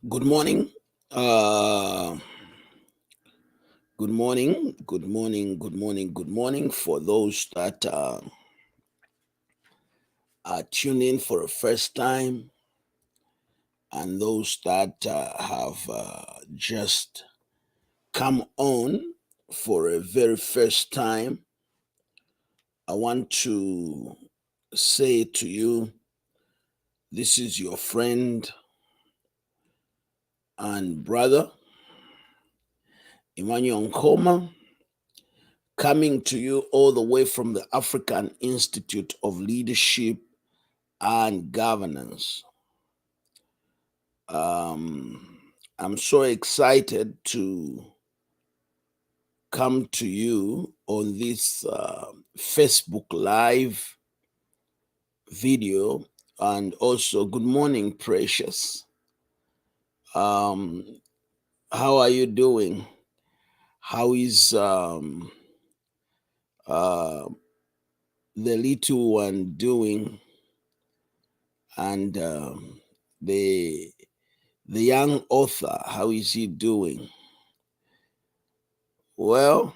Good morning. Uh, good morning. Good morning. Good morning. Good morning for those that are tuning in for the first time and those that have just come on for a very first time. I want to say to you, this is your friend and brother, Emmanuel Nkoma, coming to you all the way from the African Institute of Leadership and Governance. Um, I'm so excited to come to you on this Facebook Live video. And also, good morning, Precious. Um, how are you doing? How is uh, the little one doing? And the the young author, how is he doing? Well,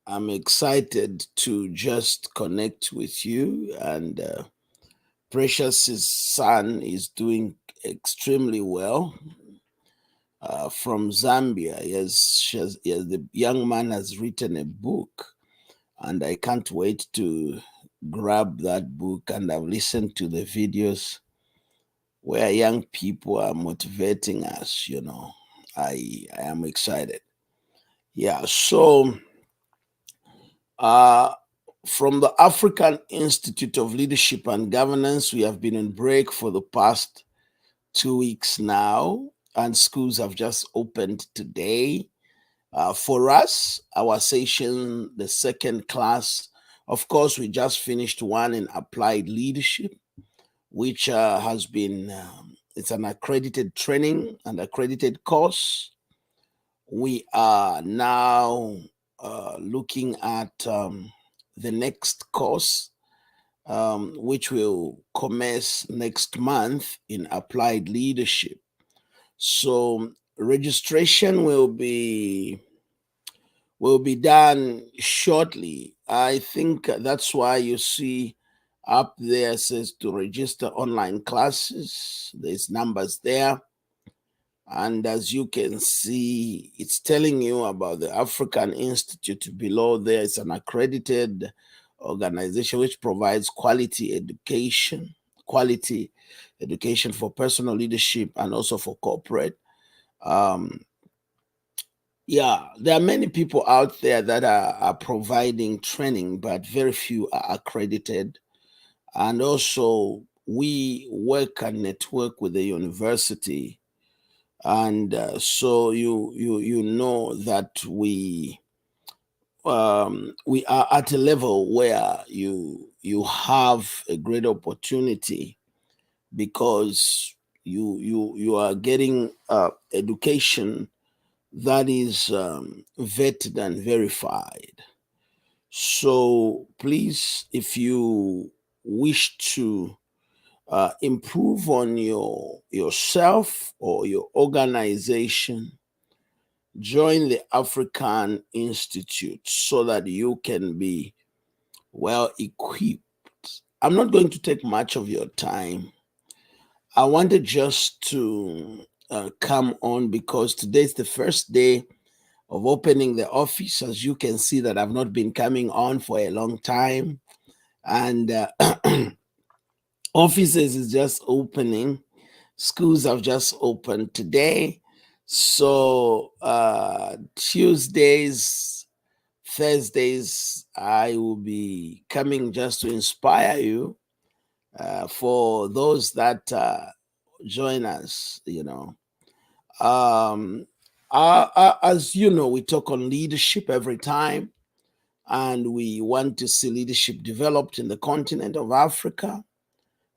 I'm excited to just connect with you. And Precious's son is doing extremely well from Zambia. The young man has written a book, and I can't wait to grab that book. And I've listened to the videos where young people are motivating us. I am excited. Yeah, so Uh, from the African Institute of Leadership and Governance, we have been on break for the past 2 weeks now, and schools have just opened today. For us, our session, the second class, of course, we just finished one in applied leadership, which has been, it's an accredited training and accredited course. We are now looking at the next course, which will commence next month in applied leadership. So registration will be done shortly. I think that's why you see up there says to register online classes. There's numbers there. And as you can see, it's telling you about the African Institute. Below there is an accredited organization which provides quality education for personal leadership and also for corporate. Um, yeah, there are many people out there that are providing training, but very few are accredited. And also, we work and network with the university, and so you know that we are at a level where you have a great opportunity because you are getting education that is vetted and verified. So please, if you wish to improve on yourself or your organization, join the African Institute so that you can be well equipped. I'm not going to take much of your time. I wanted just to come on because today's the first day of opening the office. As you can see, that I've not been coming on for a long time, and offices is just opening. Schools have just opened today. So Tuesdays, Thursdays, I will be coming just to inspire you for those that join us. Um, as you know, we talk on leadership every time, and we want to see leadership developed in the continent of Africa.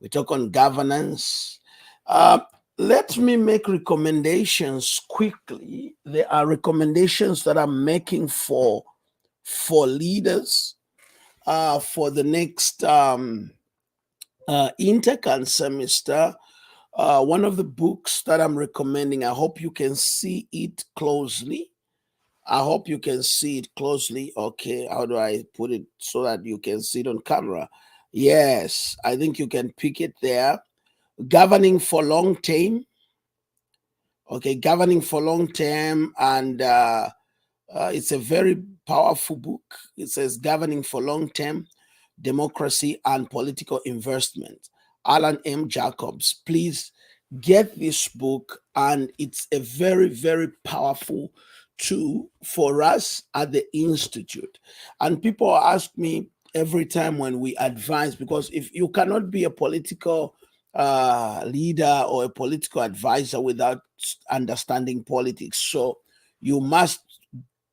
We talk on governance. Uh, Let me make recommendations quickly. There are recommendations that I'm making for leaders for the next intake and semester. One of the books that I'm recommending, I hope you can see it closely. I hope you can see it closely. Okay, how do I put it so that you can see it on camera? Yes, I think you can pick it there. Governing for long term. Okay, governing for long term, and it's a very powerful book. It says Governing for Long Term Democracy and Political Investment. Alan M. Jacobs. Please get this book, and it's a very, very powerful tool for us at the Institute. And people ask me every time when we advise, because if you cannot be a political leader or a political advisor without understanding politics. So you must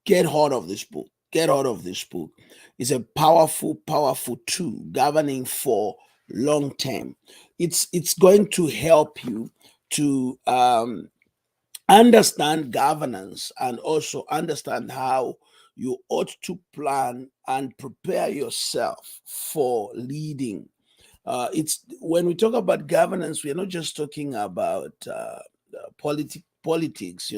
get hold of this book. Get hold of this book. It's a powerful, powerful tool governing for long term. It's going to help you to understand governance and also understand how you ought to plan and prepare yourself for leading. It's when we talk about governance, we are not just talking about politics.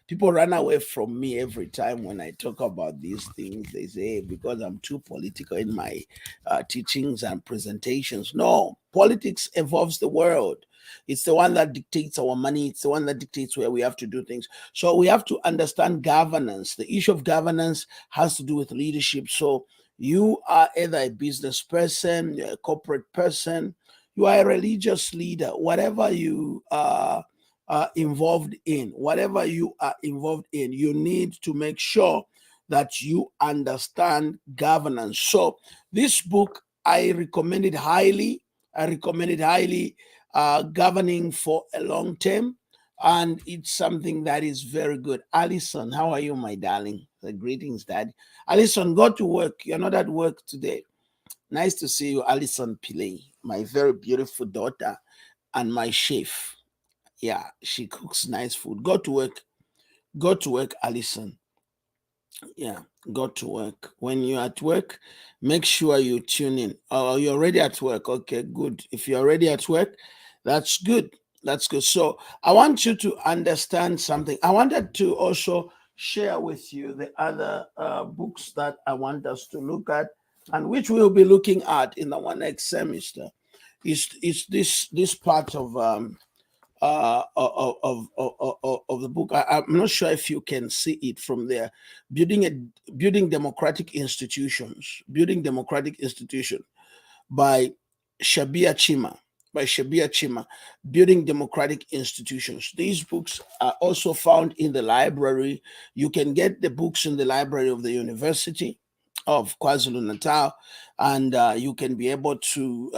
People run away from me every time when I talk about these things. They say, "Hey, because I'm too political in my teachings and presentations." No, politics involves the world. It's the one that dictates our money. It's the one that dictates where we have to do things. So we have to understand governance. The issue of governance has to do with leadership. So you are either a business person, you're a corporate person, you are a religious leader, whatever you are involved in, you need to make sure that you understand governance. So, this book, I recommend it highly. Governing for a long term. And it's something that is very good. Alison, how are you, my darling? Greetings, Dad. Alison, go to work. You're not at work today. Nice to see you, Alison Pillay, my very beautiful daughter and my chef. Yeah, she cooks nice food. Go to work. Go to work, Alison. Yeah, go to work. When you're at work, make sure you tune in. Oh, you're already at work. Okay, good. If you're already at work, that's good. That's good. So I want you to understand something. I wanted to also share with you the other books that I want us to look at, and which we'll be looking at in our next semester. Is this part of the book. I'm not sure if you can see it from there. Building democratic institutions. Building democratic institution by Shabia Chima. By Shabia Chima, Building Democratic Institutions. These books are also found in the library. You can get the books in the library of the University of KwaZulu Natal, and you can be able to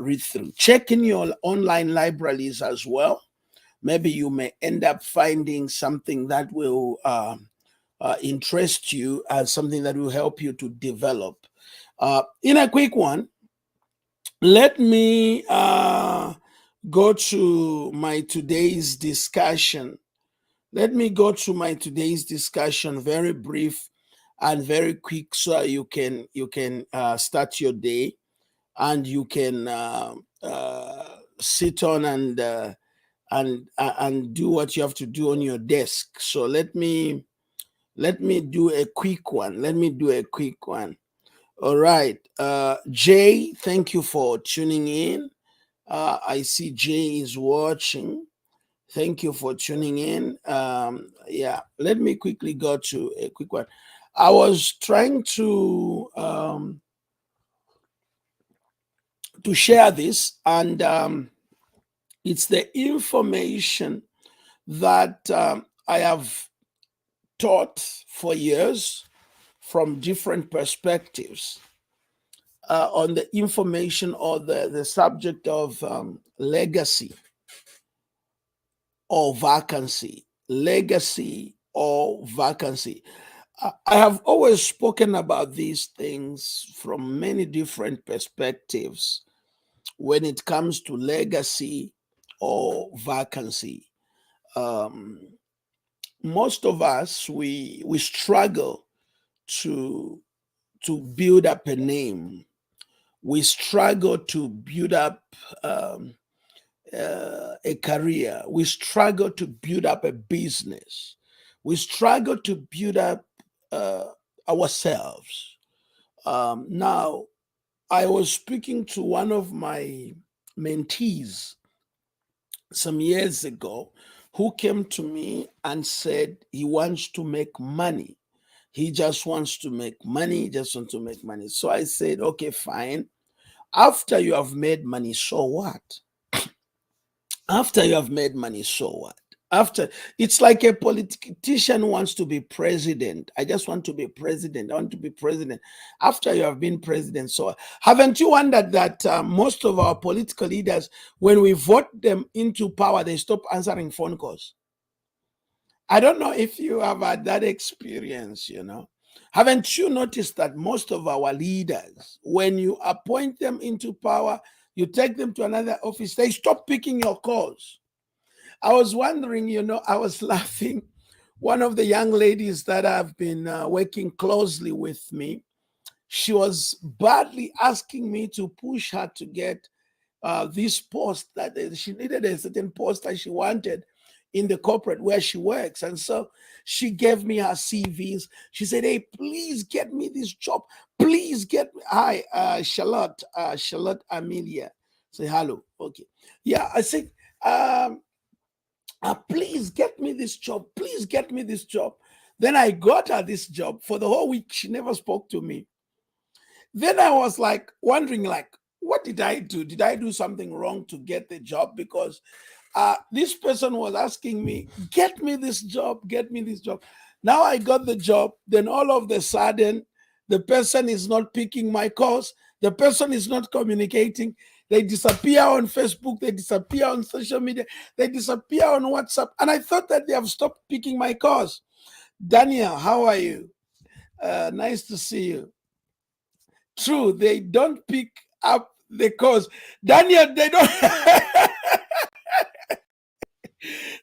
read through. Check in your online libraries as well. Maybe you may end up finding something that will interest you as something that will help you to develop. In a quick one, let me go to my today's discussion. Let me go to my today's discussion, very brief and very quick, so you can start your day and you can sit on and do what you have to do on your desk. So let me do a quick one. All right. Jay, thank you for tuning in. I see Jay is watching. Thank you for tuning in. Yeah, let me quickly go to a quick one. I was trying to share this, and it's the information that I have taught for years from different perspectives on the information or the subject of legacy or vacancy. Legacy or vacancy. I have always spoken about these things from many different perspectives when it comes to legacy or vacancy. Um, Most of us we struggle to build up a name. We struggle to build up a career. We struggle to build up a business. We struggle to build up uh, ourselves. Now, I was speaking to one of my mentees some years ago who came to me and said he wants to make money. He just wants to make money, just want to make money. So I said, okay, fine. After you have made money, so what? After you have made money, so what? After, it's like a politician wants to be president. I just want to be president. I want to be president. After you have been president, so haven't you wondered that most of our political leaders, when we vote them into power, they stop answering phone calls? I don't know if you have had that experience. Haven't you noticed that most of our leaders, when you appoint them into power, you take them to another office, they stop picking your calls? I was wondering, I was laughing. One of the young ladies that have been working closely with me, she was badly asking me to push her to get this post, that she needed a certain post that she wanted in the corporate where she works. And so she gave me her CVs. She said, hey, please get me this job. Please get me. Hi, Charlotte Amelia. Say hello. Okay. Yeah, I said, please get me this job. Please get me this job. Then I got her this job. For the whole week, she never spoke to me. Then I was like wondering, like, what did I do? Did I do something wrong to get the job? Because this person was asking me, get me this job, get me this job. Now I got the job. Then all of a sudden, the person is not picking my calls. The person is not communicating. They disappear on Facebook. They disappear on social media. They disappear on WhatsApp. And I thought that they have stopped picking my calls. Daniel, how are you? Nice to see you. True, they don't pick up the calls. Daniel, they don't.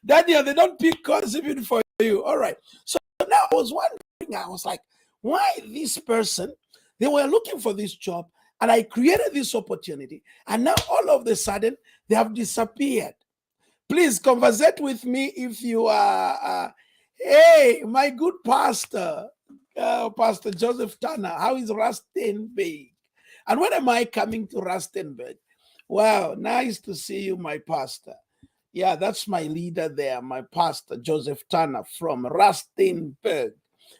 Daniel, they don't pick calls even for you. All right. So now I was wondering, I was like, why this person? They were looking for this job, and I created this opportunity, and now all of a sudden they have disappeared. Please conversate with me if you are. Hey, my good pastor, Pastor Joseph Turner. How is Rustenburg? And when am I coming to Rustenburg? Wow, nice to see you, my pastor. Yeah, that's my leader there, my pastor, Joseph Turner from Rustenburg,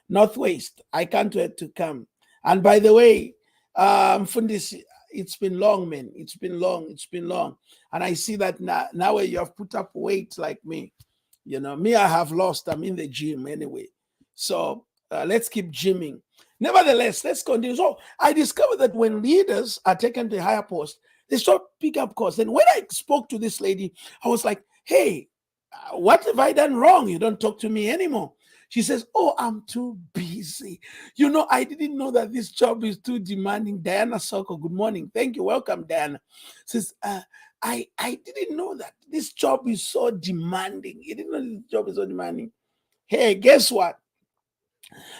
Northwest. I can't wait to come. And by the way, Fundis, it's been long, man. It's been long. It's been long. And I see that now you have put up weight like me. Me, I have lost. I'm in the gym anyway. So let's keep gymming. Nevertheless, let's continue. So I discovered that when leaders are taken to a higher post, they start pick up calls. And when I spoke to this lady, I was like, hey, what have I done wrong? You don't talk to me anymore. She says, oh, I'm too busy. I didn't know that this job is too demanding. Diana Soko, good morning. Thank you. Welcome, Diana. Says, I didn't know that this job is so demanding. You didn't know this job is so demanding. Hey, guess what?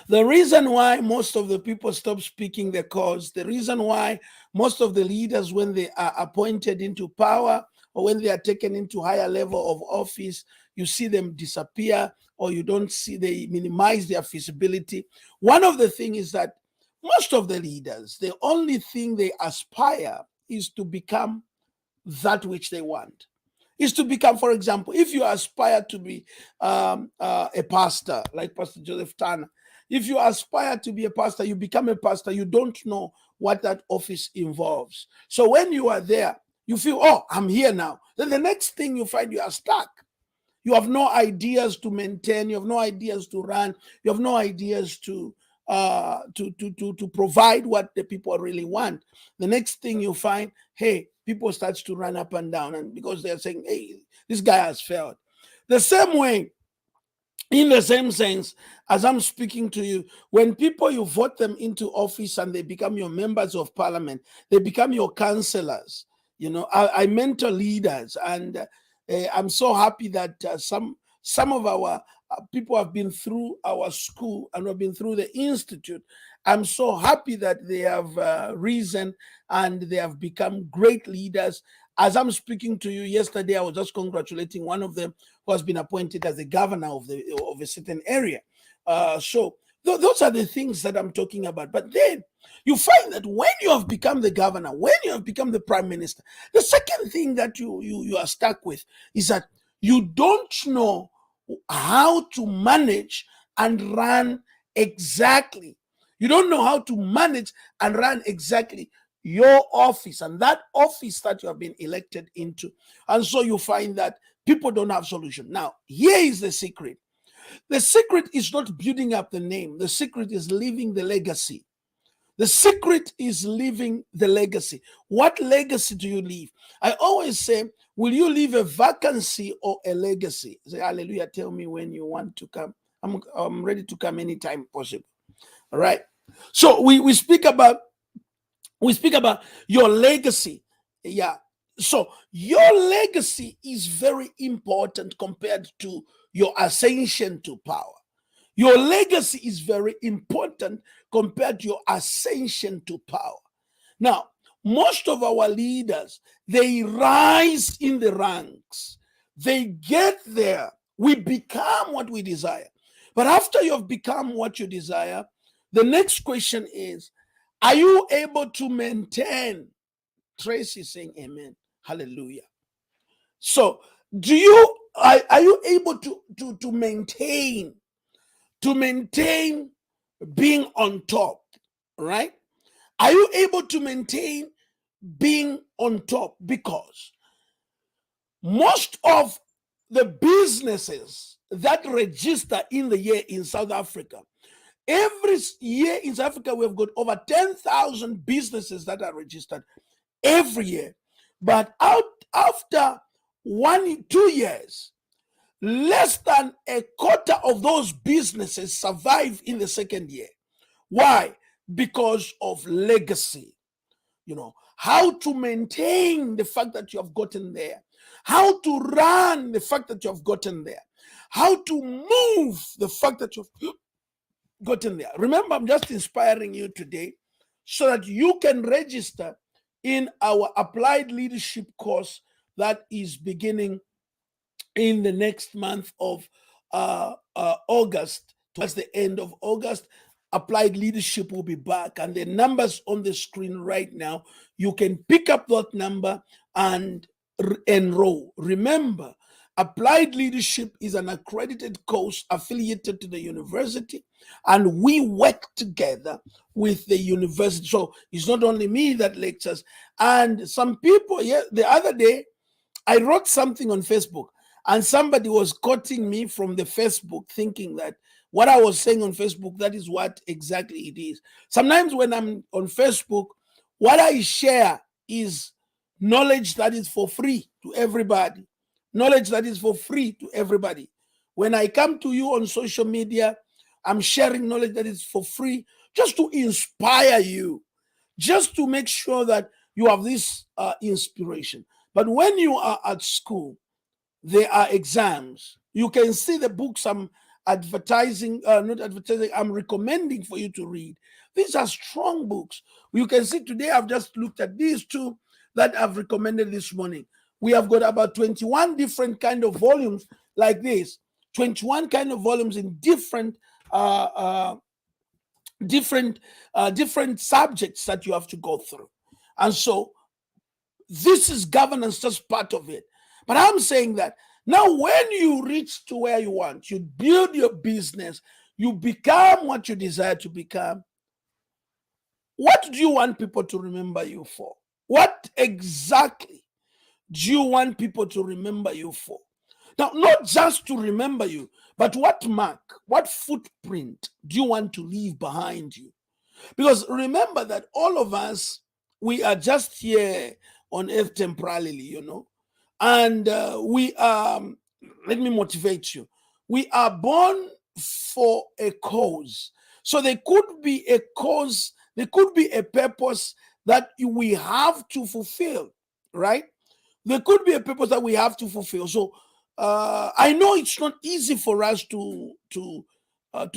The reason why most of the people stop speaking the cause, the reason why most of the leaders, when they are appointed into power or when they are taken into higher level of office, you see them disappear or you don't see, they minimize their visibility. One of the things is that most of the leaders, the only thing they aspire is to become that which they want. Is to become, for example, if you aspire to be a pastor, like Pastor Joseph Turner, if you aspire to be a pastor, you become a pastor, you don't know what that office involves. So when you are there, you feel, oh, I'm here now. Then the next thing you find, you are stuck. You have no ideas to maintain. You have no ideas to run. You have no ideas to provide what the people really want. The next thing you find, hey, people starts to run up and down, and because they're saying, hey, this guy has failed. The same way, in the same sense, as I'm speaking to you, when people, you vote them into office and they become your members of parliament, they become your councillors. I mentor leaders, and I'm so happy that some of our people have been through our school and have been through the institute. I'm so happy that they have risen and they have become great leaders. As I'm speaking to you yesterday, I was just congratulating one of them who has been appointed as the governor of a certain area. Those are the things that I'm talking about. But then you find that when you have become the governor, when you have become the prime minister, the second thing that you are stuck with is that you don't know how to manage and run exactly. You don't know how to manage and run exactly your office and that office that you have been elected into. And so you find that people don't have solution. Now, here is the secret. The secret is not building up the name. The secret is leaving the legacy. The secret is leaving the legacy. What legacy do you leave? I always say, will you leave a vacancy or a legacy? Say, hallelujah, tell me when you want to come. I'm ready to come anytime possible. All right. So we speak about your legacy. Yeah. So your legacy is very important compared to your ascension to power. Your legacy is very important compared to your ascension to power. Now, most of our leaders, they rise in the ranks. They get there. We become what we desire. But after you have become what you desire, the next question is, are you able to maintain? Tracy saying amen. Hallelujah. So, are you able to maintain being on top, right? Are you able to maintain being on top? Because most of the businesses that register in the year in South Africa, every year in South Africa, we've got over 10,000 businesses that are registered every year. But after 2 years, less than a quarter of those businesses survive in the second year. Why? Because of legacy. How to maintain the fact that you have gotten there, how to run the fact that you have gotten there, how to move the fact that you've gotten there. Remember, I'm just inspiring you today so that you can register in our applied leadership course that is beginning in the next month of August. Towards the end of August, applied leadership will be back, and the numbers on the screen right now, you can pick up that number and enroll. Remember, applied leadership is an accredited course affiliated to the university, and we work together with the university. So it's not only me that lectures. And some people, the other day I wrote something on Facebook, and somebody was quoting me from the Facebook, thinking that what I was saying on Facebook, that is what exactly it is. Sometimes when I'm on Facebook, what I share is knowledge that is for free to everybody. Knowledge that is for free to everybody. When I come to you on social media, I'm sharing knowledge that is for free just to inspire you, just to make sure that you have this inspiration. But when you are at school, there are exams. You can see the books I'm advertising, not advertising, I'm recommending for you to read. These are strong books. You can see today I've just looked at these two that I've recommended this morning. We have got about 21 different kind of volumes like this, 21 kind of volumes in different different subjects that you have to go through. And so this is governance, just part of it. But I'm saying that now when you reach to where you want, you build your business, you become what you desire to become. What do you want people to remember you for? What exactly do you want people to remember you for? Now, not just to remember you, but what mark, what footprint do you want to leave behind you? Because remember that all of us, we are just here on earth temporarily, and we are, let me motivate you. We are born for a cause. So there could be a cause, there could be a purpose that we have to fulfill, right? There could be a purpose that we have to fulfill. So I know it's not easy for us to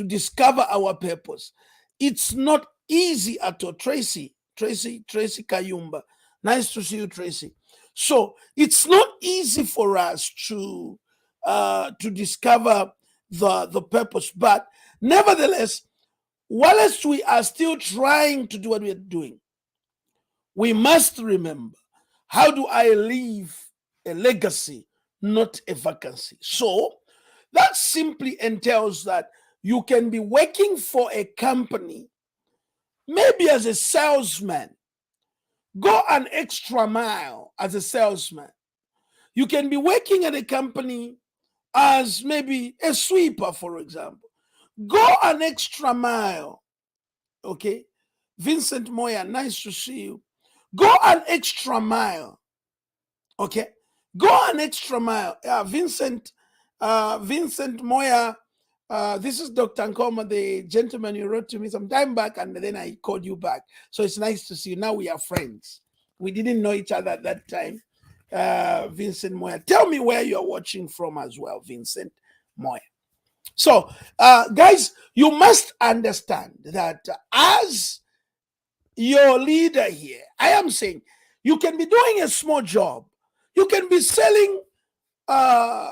discover our purpose. It's not easy at all. Tracy Kayumba. Nice to see you, Tracy. So it's not easy for us to discover the purpose, but nevertheless, whilst we are still trying to do what we are doing, we must remember, how do I leave a legacy, not a vacancy? So that simply entails that you can be working for a company, maybe as a salesman. Go an extra mile as a salesman. You can be working at a company as maybe a sweeper, for example. Go an extra mile. Okay. Vincent Moya, nice to see you. Go an extra mile. Okay. Go an extra mile. Yeah, Vincent Moya. This is Dr. Nkoma, the gentleman you wrote to me some time back, and then I called you back. So it's nice to see you. Now we are friends. We didn't know each other at that time. Vincent Moya. Tell me where you're watching from as well, Vincent Moya. So, guys, you must understand that as your leader here, I am saying you can be doing a small job. You can be selling uh,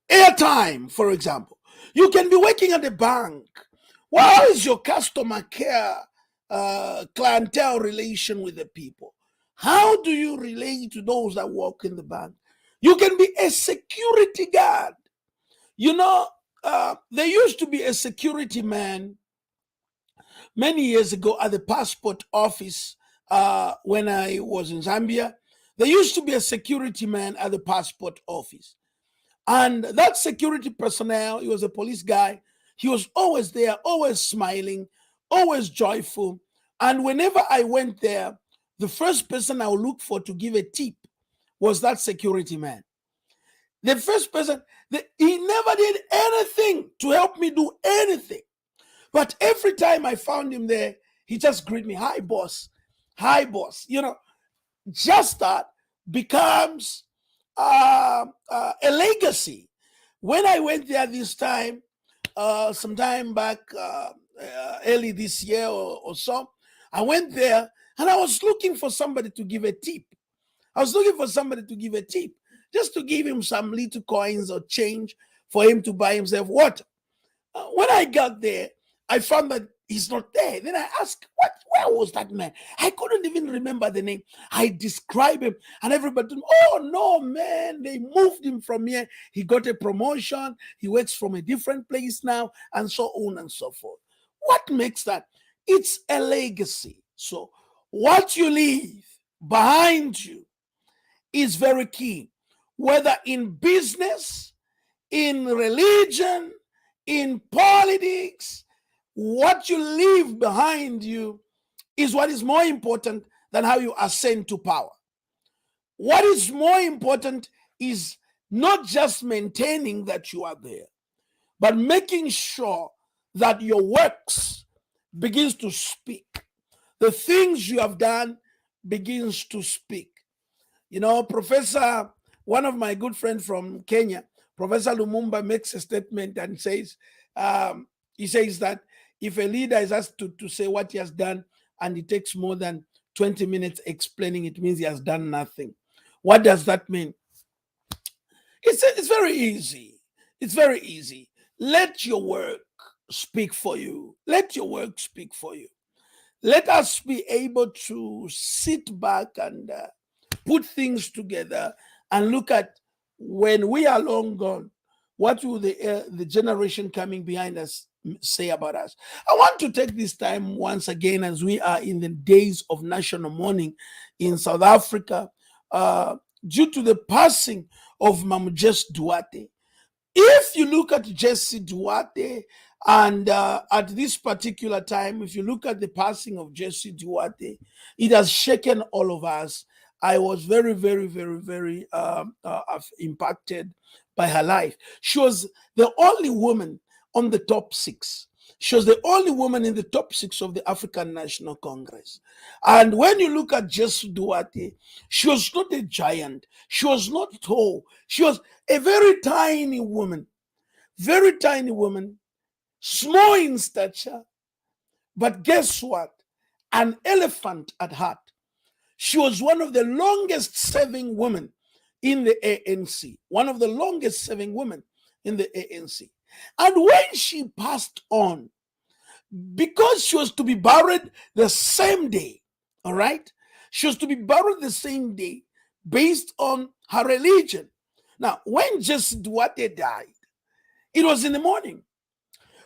airtime, for example. You can be working at a bank. How is your customer care clientele relation with the people? How do you relate to those that work in the bank? You can be a security guard. You know, there used to be a security man many years ago at the passport office when I was in Zambia. There used to be a security man at the passport office. And that security personnel, he was a police guy. He was always there, always smiling, always joyful. And whenever I went there, the first person I would look for to give a tip was that security man. The first person, he never did anything to help me do anything. But every time I found him there, he just greeted me, hi, boss. Hi, boss. You know, just that becomes a legacy. When I went there this time, sometime back early this year or so, I went there and I was looking for somebody to give a tip. I was looking for somebody to give a tip, just to give him some little coins or change for him to buy himself water. When I got there, I found that he's not there. Then I asked, where was that man? I couldn't even remember the name. I described him, and everybody told me, oh no, man, they moved him from here. He got a promotion. He works from a different place now, and so on and so forth. What makes that? It's a legacy. So what you leave behind you is very key, whether in business, in religion, in politics. What you leave behind you is what is more important than how you ascend to power. What is more important is not just maintaining that you are there, but making sure that your works begins to speak. The things you have done begins to speak. You know, one of my good friends from Kenya, Professor Lumumba, makes a statement and says, he says that if a leader is asked to say what he has done and it takes more than 20 minutes explaining, it means he has done nothing. What does that mean? It's very easy. It's very easy. Let your work speak for you. Let your work speak for you. Let us be able to sit back and put things together and look at, when we are long gone, what will the generation coming behind us say about us? I want to take this time once again, as we are in the days of national mourning in South Africa, due to the passing of Jesse Duarte. If you look at Jesse Duarte, and at this particular time, if you look at the passing of Jesse Duarte, it has shaken all of us. I was very, very, very, very impacted by her life. She was the only woman on the top six. She was the only woman in the top six of the African National Congress. And when you look at Jesse Duarte, she was not a giant. She was not tall. She was a very tiny woman, small in stature. But guess what? An elephant at heart. She was one of the longest serving women in the ANC, one of the longest serving women in the ANC. And when she passed on, because she was to be buried the same day, all right? She was to be buried the same day based on her religion. Now, when Jesse Duarte died, it was in the morning.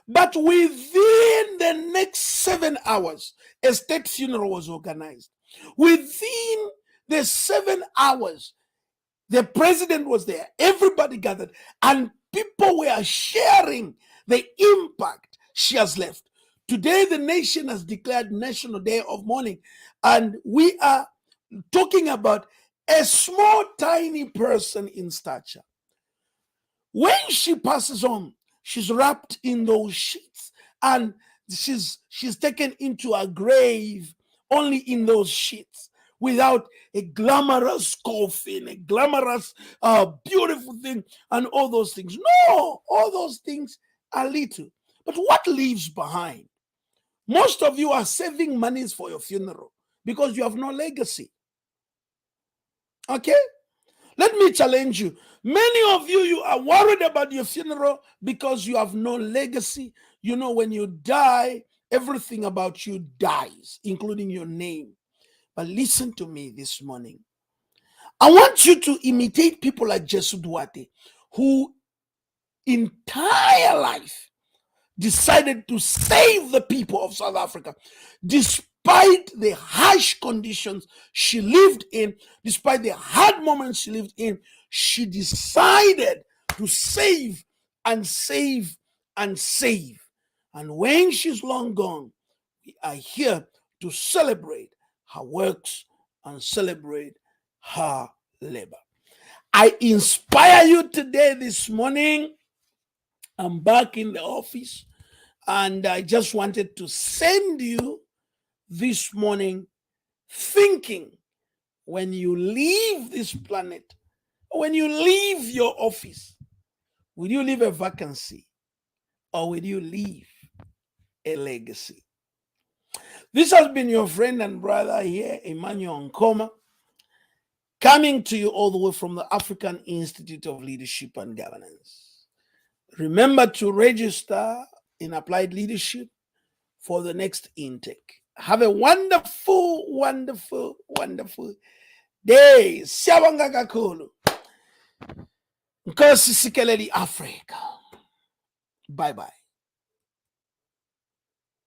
But within the next 7 hours, a state funeral was organized. Within the 7 hours, the president was there. Everybody gathered, and people were sharing the impact she has left. Today, the nation has declared National Day of Mourning, and we are talking about a small, tiny person in stature. When she passes on, she's wrapped in those sheets, and she's taken into a grave only in those sheets, without a glamorous coffin, a glamorous, beautiful thing, and all those things. No, all those things are little. But what leaves behind? Most of you are saving monies for your funeral because you have no legacy. Okay? Let me challenge you. Many of you, you are worried about your funeral because you have no legacy. You know, when you die, everything about you dies, including your name. But listen to me this morning. I want you to imitate people like Jesse Duarte, who entire life decided to save the people of South Africa, despite the harsh conditions she lived in, despite the hard moments she lived in. She decided to save and save and save. And when she's long gone, we are here to celebrate her works and celebrate her labor. I inspire you today, this morning. I'm back in the office, and I just wanted to send you this morning thinking, when you leave this planet, when you leave your office, will you leave a vacancy or will you leave a legacy? This has been your friend and brother here, Emmanuel Nkoma, coming to you all the way from the African Institute of Leadership and Governance. Remember to register in Applied Leadership for the next intake. Have a wonderful, wonderful, wonderful day. Siyabonga kakhulu. Nkosi sikeleli Africa. Bye-bye.